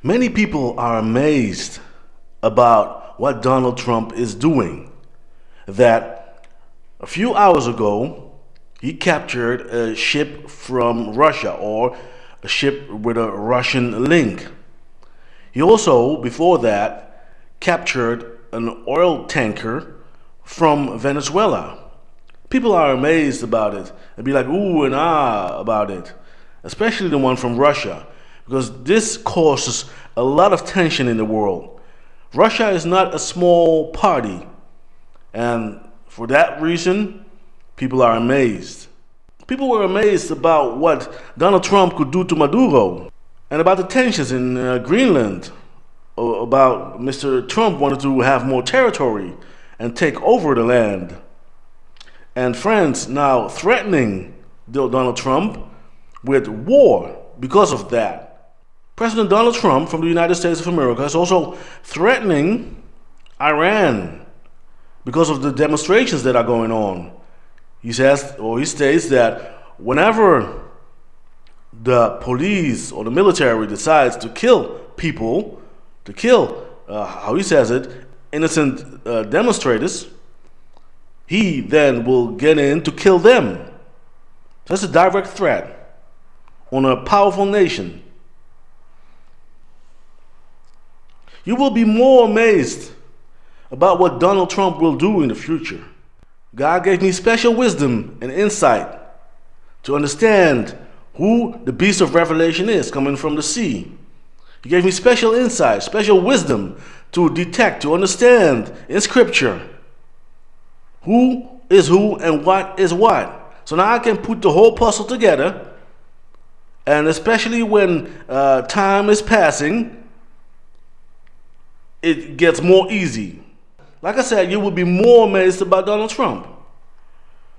Many people are amazed about what Donald Trump is doing. That a few hours ago, he captured a ship from Russia, or a ship with a Russian link. He also, before that, captured an oil tanker from Venezuela. People are amazed about it and be like, ooh and ah about it, especially the one from Russia, because this causes a lot of tension in the world. Russia is not a small party, and for that reason, people are amazed. People were amazed about what Donald Trump could do to Maduro, and about the tensions in Greenland, or about Mr. Trump wanted to have more territory and take over the land. And France now threatening Donald Trump with war because of that. President Donald Trump from the United States of America is also threatening Iran because of the demonstrations that are going on. He says, or he states, that whenever the police or the military decides to kill people, to kill, how he says it, innocent demonstrators, he then will get in to kill them. That's a direct threat on a powerful nation. You will be more amazed about what Donald Trump will do in the future. God gave me special wisdom and insight to understand who the beast of Revelation is coming from the sea. He gave me special insight, special wisdom to detect, to understand in Scripture who is who and what is what. So now I can put the whole puzzle together, and especially when time is passing, it gets more easy. Like I said, you will be more amazed about Donald Trump.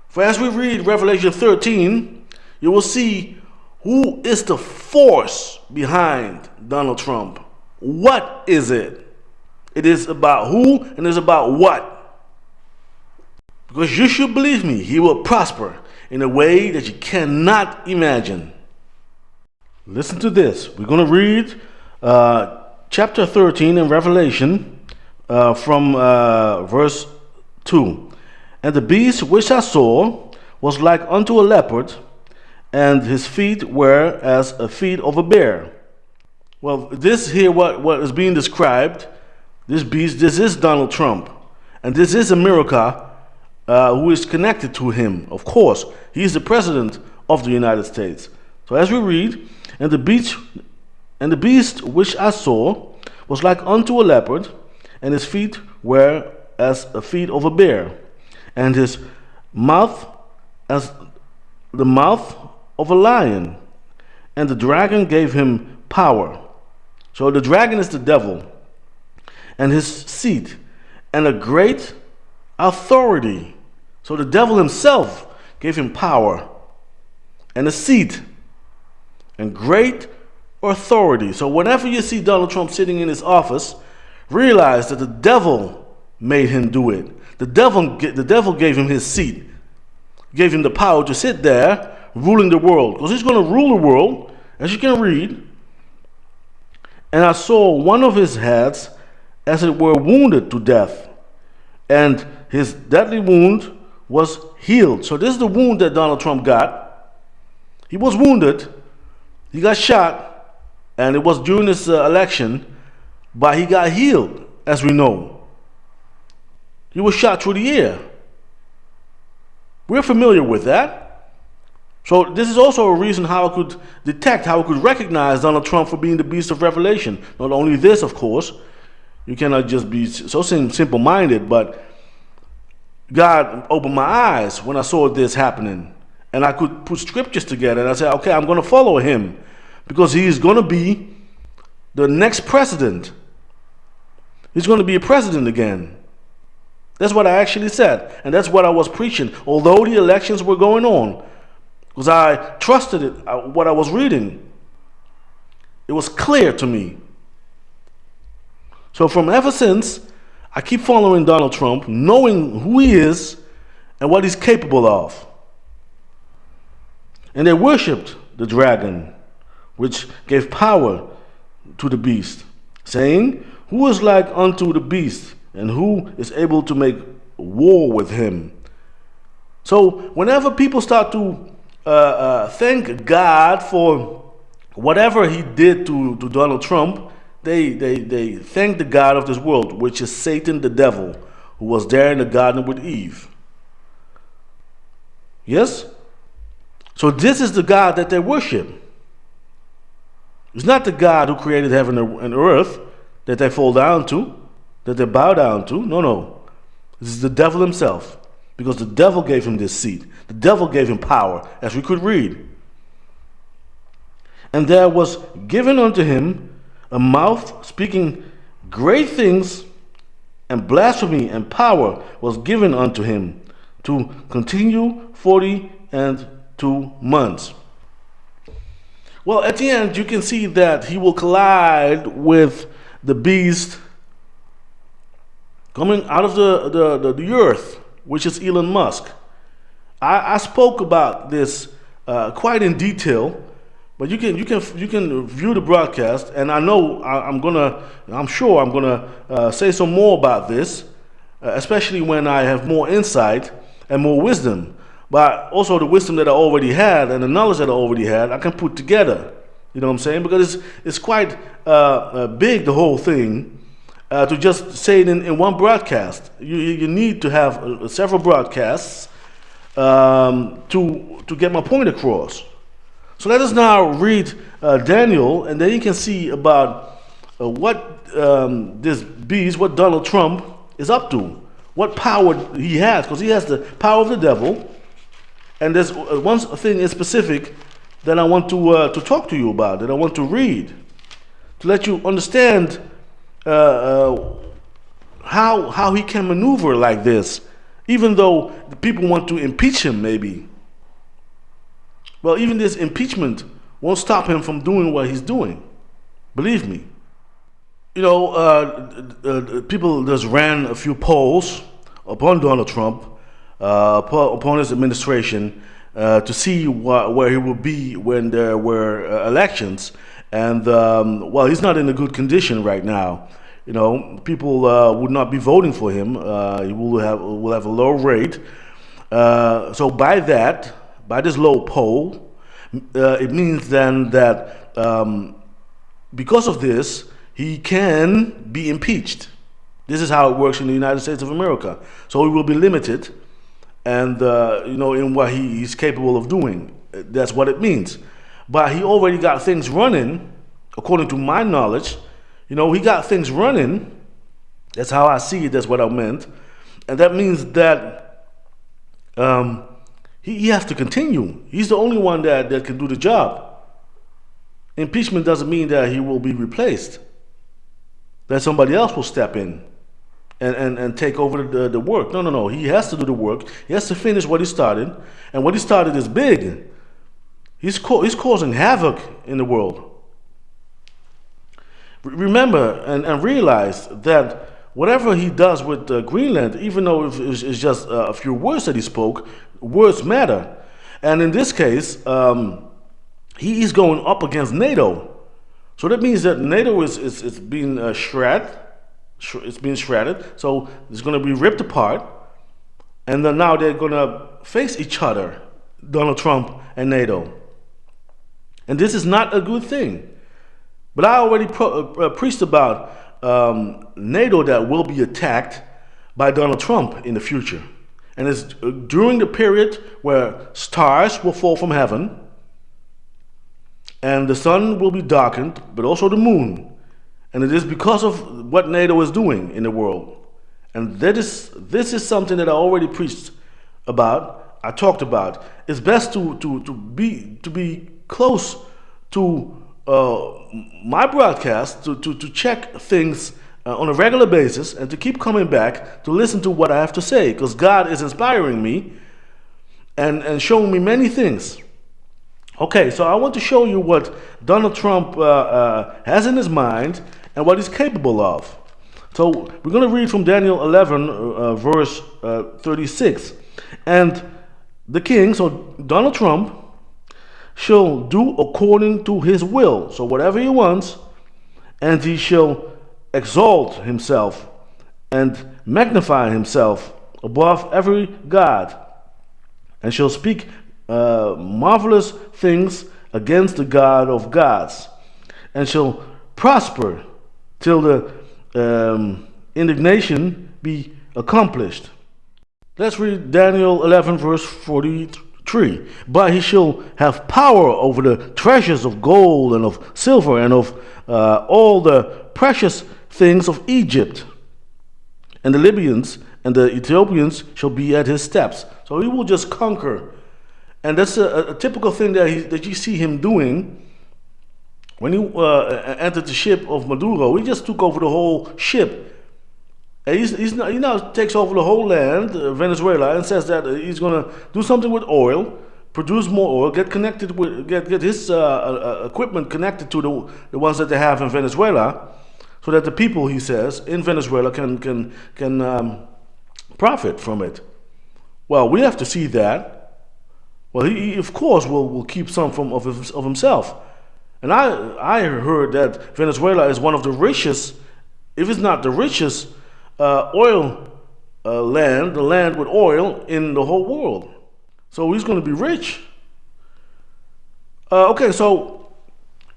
For as we read Revelation 13, you will see who is the force behind Donald Trump. What is it? It is about who and it is about what. Because you should believe me, he will prosper in a way that you cannot imagine. Listen to this. We're going to read chapter 13 in Revelation from verse 2. And the beast which I saw was like unto a leopard, and his feet were as a feet of a bear. Well, this here, what is being described, this beast, this is Donald Trump. And this is America, who is connected to him. Of course, he is the president of the United States. So as we read, and the beast which I saw was like unto a leopard, and his feet were as a feet of a bear, and his mouth as the mouth of a lion. And the dragon gave him power. So the dragon is the devil, and his seat, and a great authority. So the devil himself gave him power and a seat and great authority. So whenever you see Donald Trump sitting in his office, realize that the devil made him do it. The devil gave him his seat, gave him the power to sit there ruling the world, because he's going to rule the world, as you can read. And I saw one of his heads as it were wounded to death, and his deadly wound was healed. So this is the wound that Donald Trump got. He was wounded, he got shot, and it was during this election, but he got healed, as we know. He was shot through the ear. We're familiar with that. So this is also a reason how I could detect, how I could recognize Donald Trump for being the beast of Revelation. Not only this, of course, you cannot just be so simple-minded, but God opened my eyes when I saw this happening. And I could put scriptures together, and I said, okay, I'm going to follow him, because he is going to be the next president. He's going to be a president again. That's what I actually said, and that's what I was preaching, although the elections were going on, because I trusted it, what I was reading. It was clear to me. So from ever since, I keep following Donald Trump, knowing who he is and what he's capable of. And they worshipped the dragon, which gave power to the beast, saying, "Who is like unto the beast, and who is able to make war with him?" So whenever people start to thank God for whatever he did to Donald Trump, they thank the God of this world, which is Satan, the devil, who was there in the garden with Eve. Yes? So this is the God that they worship. It's not the God who created heaven and earth that they fall down to, that they bow down to. No, no. This is the devil himself. Because the devil gave him this seat. The devil gave him power, as we could read. And there was given unto him a mouth speaking great things, and blasphemy and power was given unto him to continue 42 months. Well, at the end, you can see that he will collide with the beast coming out of the earth, which is Elon Musk. I spoke about this quite in detail, but you can view the broadcast, and I'm sure I'm gonna say some more about this, especially when I have more insight and more wisdom. But also the wisdom that I already had and the knowledge that I already had, I can put together. You know what I'm saying? Because it's quite big, the whole thing. To just say it in one broadcast, you need to have several broadcasts to get my point across. So let us now read Daniel, and then you can see about what this beast, what Donald Trump is up to, what power he has, because he has the power of the devil. And there's one thing in specific that I want to talk to you about, that I want to read, to let you understand how he can maneuver like this, even though the people want to impeach him, maybe. Well, even this impeachment won't stop him from doing what he's doing. Believe me. You know, people just ran a few polls upon Donald Trump, upon his administration, to see where he will be when there were elections. And well, he's not in a good condition right now. You know, people would not be voting for him. He will have a low rate. So by this low poll, it means then that because of this, he can be impeached. This is how it works in the United States of America. So he will be limited, and you know, in what he's capable of doing. That's what it means. But he already got things running, according to my knowledge. You know, he got things running. That's how I see it. That's what I meant. And that means that he has to continue. He's the only one that can do the job. Impeachment doesn't mean that he will be replaced, that somebody else will step in and take over the work. No, no, no. He has to do the work. He has to finish what he started. And what he started is big. He's causing havoc in the world. Remember and realize that whatever he does with Greenland, even though it's just a few words that he spoke, words matter. And in this case, he is going up against NATO. So that means that NATO is being shredded. It's being shredded. So it's going to be ripped apart. And then now they're going to face each other, Donald Trump and NATO. And this is not a good thing. But I already preached about NATO that will be attacked by Donald Trump in the future. And it's during the period where stars will fall from heaven, and the sun will be darkened, but also the moon. And it is because of what NATO is doing in the world. And this is something that I already preached about, I talked about. It's best to be close to my broadcast, to check things on a regular basis, and to keep coming back to listen to what I have to say, because God is inspiring me and showing me many things. Okay, so I want to show you what Donald Trump has in his mind and what he's capable of. So we're going to read from Daniel 11, verse 36. And the king, so Donald Trump, shall do according to his will. So whatever he wants, and he shall exalt himself and magnify himself above every god, and shall speak marvelous things against the God of gods, and shall prosper till the indignation be accomplished. Let's read Daniel 11, verse 43. But he shall have power over the treasures of gold and of silver and of all the precious things of Egypt. And the Libyans and the Ethiopians shall be at his steps. So he will just conquer. And that's a typical thing that you see him doing. When he entered the ship of Maduro, he just took over the whole ship. And he now takes over the whole land, Venezuela, and says that he's going to do something with oil, produce more oil, get connected with, get his equipment connected to the ones that they have in Venezuela, so that the people, he says, in Venezuela can profit from it. Well, we have to see that. Well, he of course will keep some of himself. And I heard that Venezuela is one of the richest, if it's not the richest, oil land, the land with oil in the whole world. So he's going to be rich. Okay, so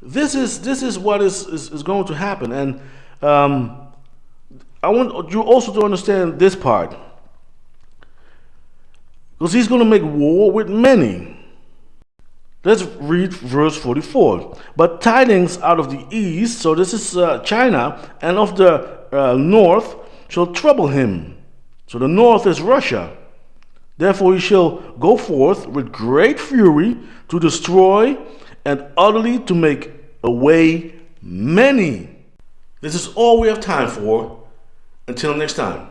this is what is going to happen, and I want you also to understand this part, because he's going to make war with many. Let's read verse 44. But tidings out of the east, so this is China, and of the north shall trouble him. So the north is Russia. Therefore he shall go forth with great fury to destroy and utterly to make away many. This is all we have time for. Until next time.